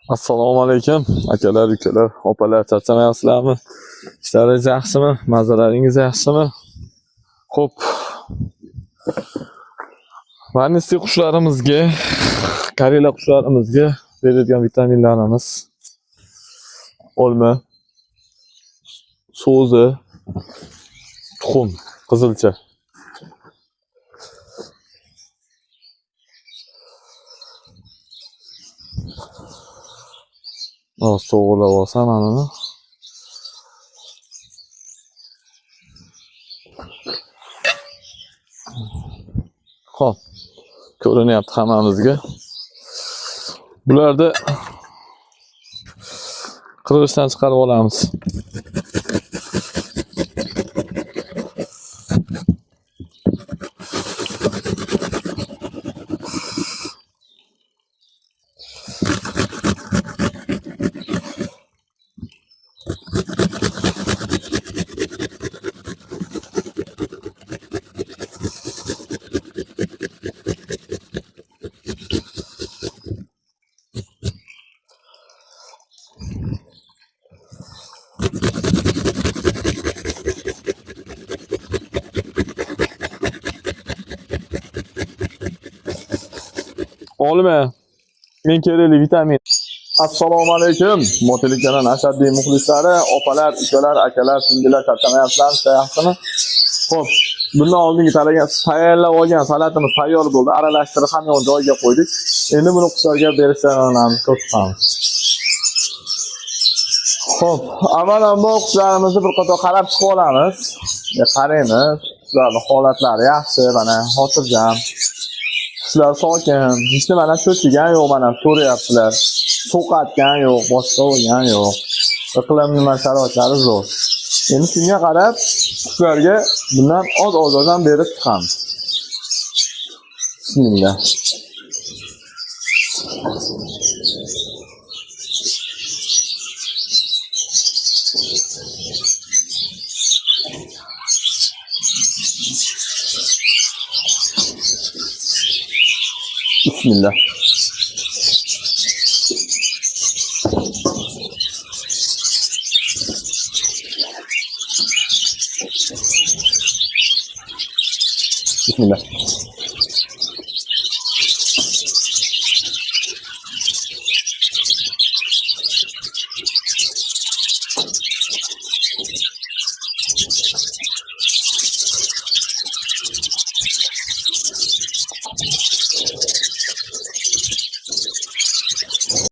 Assalomu alaykum akalar, ukalar, opalar, charchamayapsizlarmi? Ishlaringiz yaxshimi? Mazalaringiz yaxshimi? Xo'p. Vannisli qushlarimizga, karela qushlarimizga beradigan vitaminlarimiz olma, so'zi, tuxum, qizilcha. So'g'ilab olsam anani. Xo'p. Ko'rinyapti hammamizga. Bularni qirg'ichdan chiqarib olamiz. Olma, men kerakli vitamin. Assalomu alaykum. Motilik kanal ashaddiy muxlislari, opalar, ukalar, akalar, singillar, charchamayapsizlarmi, yaxshimi? Xo'p, bundan oldingi tayyorlab olgan salatimiz tayyor bo'ldi. Aralashtirib hamma joyiga qo'ydik. Endi buni qushlarga berishlarimizni ko'rsatamiz. Xo'p, avvalambor qushlarimizni bir qator qarab chiqib olamiz. Qaraymiz. Qushlarning holatlari yaxshi, mana xotirjam. Qushlar sokin, hech nimadan cho'chigan yo'q, mana ko'ryapsizlar. So'qatgan yo'q, boshqa bo'lgan yo'q. Iqlim nima sharoitlari zo'r. Endi shunga qarab qushlarga bundan oz-ozdan berib chiqamiz. Bismillah. Bismillah. Bismillah.